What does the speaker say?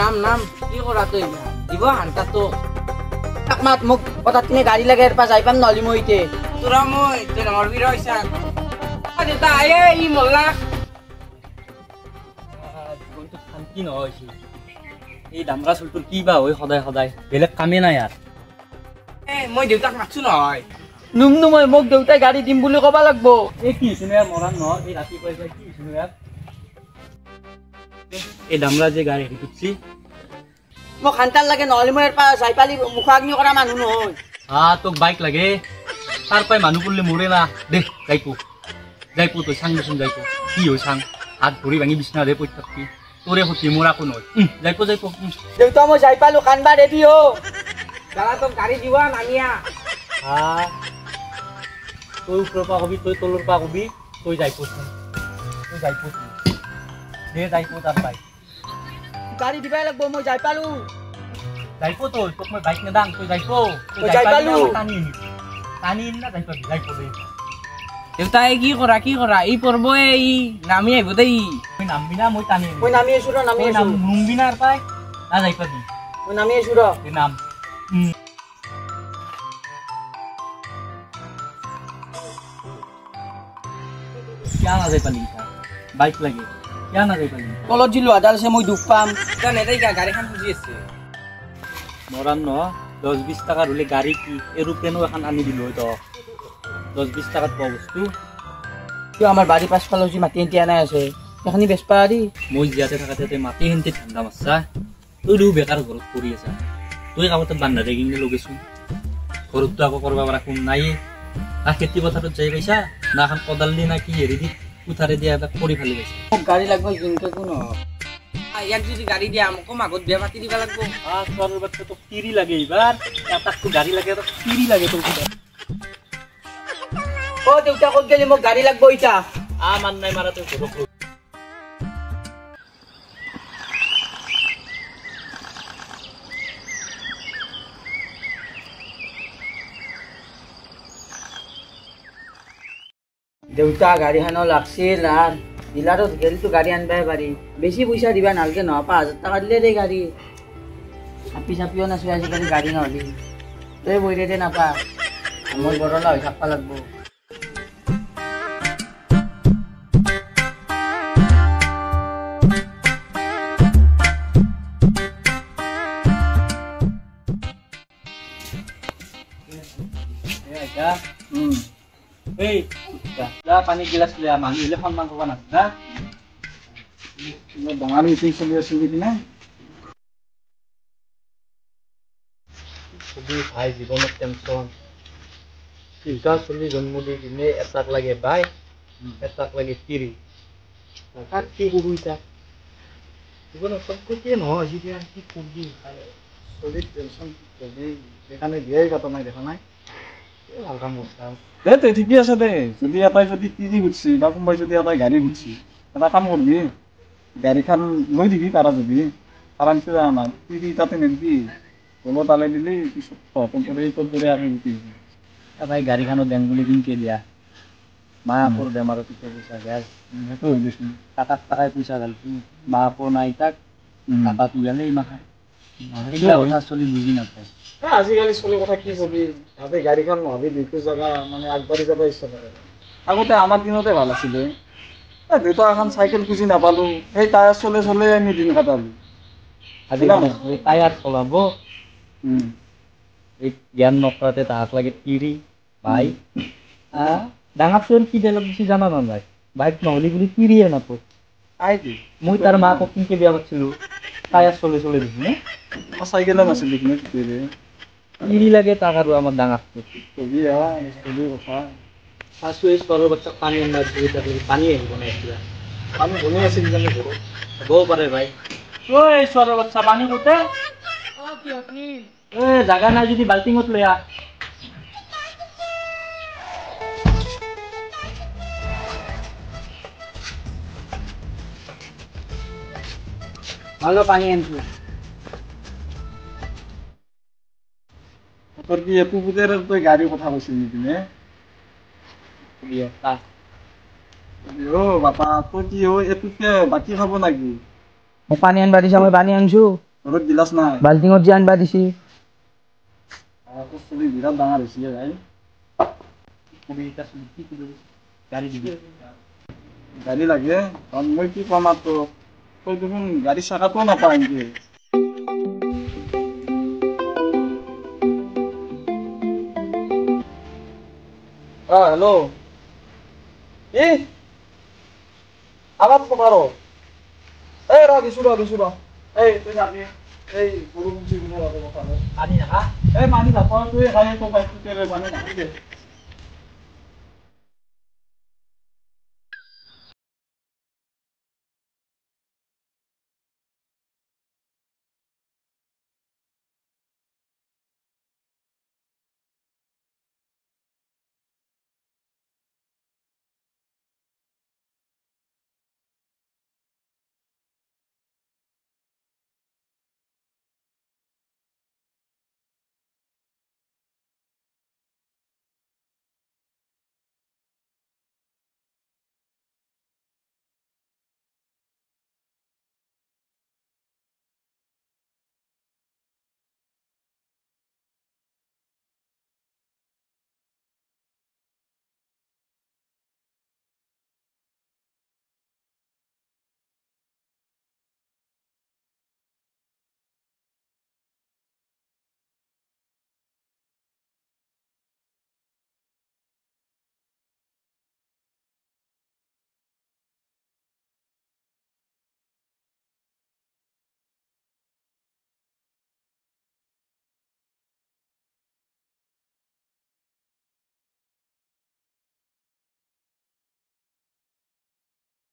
নাম নাম কি কৰা তই দিব হান্তা তো মাত মোক কথা তিনি গাড়ী লাগে এর পা যাই পাম নলি মইতে তোরা মই তে ডাঙৰ বিৰ হৈছা দেউতা আয়ে ই মল্লা কোনটো শান্তি নহয়ছি এই দামৰা চুলটোৰ কি বা হয় সদায় সদায় বেলেগ কামে নাই আর মই দেউতাক মাতছো নহয় নুমনু মই মোক দেউতাই গাড়ী দিম বুলি কবা লাগবো এই কি শুনে মৰাণ ন এই ৰাতি পয়সা কি শুনে ইয়াত এই দামৰা যে গাড়ী উঠছি মোক খান্তাৰ লাগে নহলে মই এৰ পা যাই পালি মুখাগ্নি কৰা মানুহ নহয় তোক বাইক লাগে তার পাই মানুহ পড়লে মরে না দে যাইপো তুই সাং বসুন যাইপো কি হয় সাং হাত ভরি ভাঙি বিছনা দে পড়ে থাকবি তোরে হতি মোরা কোনো যাইপো দেউতা মই যাই পালো কানবা রেডি হো দাদা তো গাড়ি দিবা নামিয়া তুই উপর পা হবি তুই তলর পা হবি তুই যাইপো দে যাইপো তার বাইক গাড়ি দিবাই লাগবো মই যাই পালো যাইপো তুই তোক মই বাইক নেদাং তুই যাইপো যাই পালো টানি না যাইপো দে দেউতা কি কৰা ই পৰব এই নামি আহিব দেই মই নামবি না মই টানি মই নামি আছো ৰ নামি আছো নুমবি না আৰ পাই না যাইপা দি মই নামি আছো ৰ এ নাম क्या ना जाई पाली बाइक लगे क्या ना जाई पाली কলত জিলো আদাল আছে মই দুখ পাম জানে তাই গাড়ীখন খুজি আছে মরান ন 10-20 টাকা হলে গাড়ি কি এরোপ্লেনও এখন আনি দিল তো 10-20 টাকাত পাওয়া বস্তু কি আমার বাড়ি পাশফালে যে মাটি হেঁটে আনাই আছে এখানে বেশ পারি মই জিয়াতে থাকাতে মাটি হেঁটে ঠান্ডা মারছা তুই বেকার ঘরত পড়ি আছা তুই কামত বান্ধা দে কিনে লগেছো ঘরত তো আকৌ করবা পারা কোন নাই আর খেতি পথারত যাই পাইছা না এখন কদাল দি না কি হেরি দি উঠারে দিয়া এটা কৰি ফালি পাইছা গাড়ি লাগবে জিনকে কোন ইয়াক যদি গাড়ি দিয়া আমাকে মাগত বিয়া পাতি দিবা লাগবো তোর বাচ্চা তো তিরি লাগে এবার এটাক তো গাড়ি লাগে তো তিরি লাগে তোর ও দেউতা কত গেলি মোক গাড়ি লাগবো ইটা মান নাই মারা তো ঘরক দেউতা গাড়ীখানো লাগছিল আর ডিলারত গেলে তো গাড়ি আনবাই পারি বেশি পয়সা দিবা নালকে ন 5000 টাকা দিলে রে গাড়ি আপি চাপিও নাছো আজিকালি গাড়ি নহলি তই বইরে দে নাপা আমার বড়লা হয়ে থাকবা লাগবো এই যা পানি গিলাস লিয়া মানুহ হলে সন্মান করবা না না ডাঙৰ মিটিং চলি আছে বুঝি না খুবই ভাই জীবনের টেনশন তিনটা চলি জন্মদিনে এটাক লাগে বাই এটাক লাগে তিরি কাক কি করবি তা জীবনের সব থেকে নহয় যেতিয়া কি করবি চলিত টেনশন এখানে বিয়াই কথা নাই দেখা নাই ভাল কাম করতাম দে ঠিকই আছে দে যদি এটাই যদি তিৰি ঘুৰছি বা কোনোবাই যদি এটাই গাড়ী ঘুৰছি এটা কাম কৰবি গাড়ীখান লৈ দিবি পাৰা যদি কাৰণ কি আমাৰ তিৰি তাতে নিদিবি গলো তালে দিলি পিছত তোর ধরে আমি দিবি এটাই গাড়ীখানো দেন বুলি কিনকে দিয়া মায়াপুর বেমারত পয়সা গ্যাস সেইটো হৈ গৈছে টাকার টাকায় পয়সা গালছি মায়াপুর নাই তাক টাকা তুলালেই মাখায় কথা চলি বুঝি নাপায় আজিকালি চলি কথা কি কবি ভাবে গাড়ীখন ভাবি দুইটো জায়গা মানে আগবাঢ়ি যাব ইচ্ছা কৰে আগতে আমাৰ দিনতে ভাল আছিলে দেউতা এখন চাইকেল খুঁজি নাপালো সেই টায়াৰ চলে আমি দিন কাটালো আজিকালি টায়াৰ চলাব এই জ্ঞান নকৰাতে তাহাক লাগে তিৰি বাইক ডাঙৰ চোন কি দিলে বেছি জানা নাই বাইক নহলি বুলি তিৰিয়ে নাপায় আইদি মই তাৰ মাক কিনকে বিয়া পাতিছিলো টায়াৰ চলে দিছি চাইকেলো নাছিল দেখিনে তেতিয়াৰে তিৰি লাগে তাক আৰু আমাৰ ডাঙৰ কবি কথা ফাৰ্ষ্ট ওয়েজ পৰৰ বাচ্চা পানী আনবা ধৰি থাকলে পানী আহিব না এতিয়া আমি বনি আছিল জানে ঘৰত হ'বও পাৰে ভাই ঐ ছোৱালীৰ বাচ্চা পানী কোতে কি আপনি জাগা নাই যদি বাল্টিঙত লৈ আহ ভালো পানি আনছো তোর কি একটু বুঝের তুই গাড়ি কথা বলছিস নে ও বাপা তো কি ও একটু বাকি খাবো নাকি পানি আনবা দিছা মই পানি আনছো ঘৰত গিলাচ নাই বাল্টিঙত যে আনবা দিছি তোৰ চলি বিৰাট ডাঙৰ হৈছে ভাই গাড়ী দিবি গাড়ী লাগে কাৰণ মই কি ক'ম আৰু তোক তই দেখোন গাড়ী চকাটোও নাপায় নেকি হেল্ল' কি আবার পকারো এই র দিছু র এই তুই যাবি এই গরু মুছি গুলো কথা পানী নাখা এই মানি থাক তুই খাই তো বাইক তুই মানে নাকি দে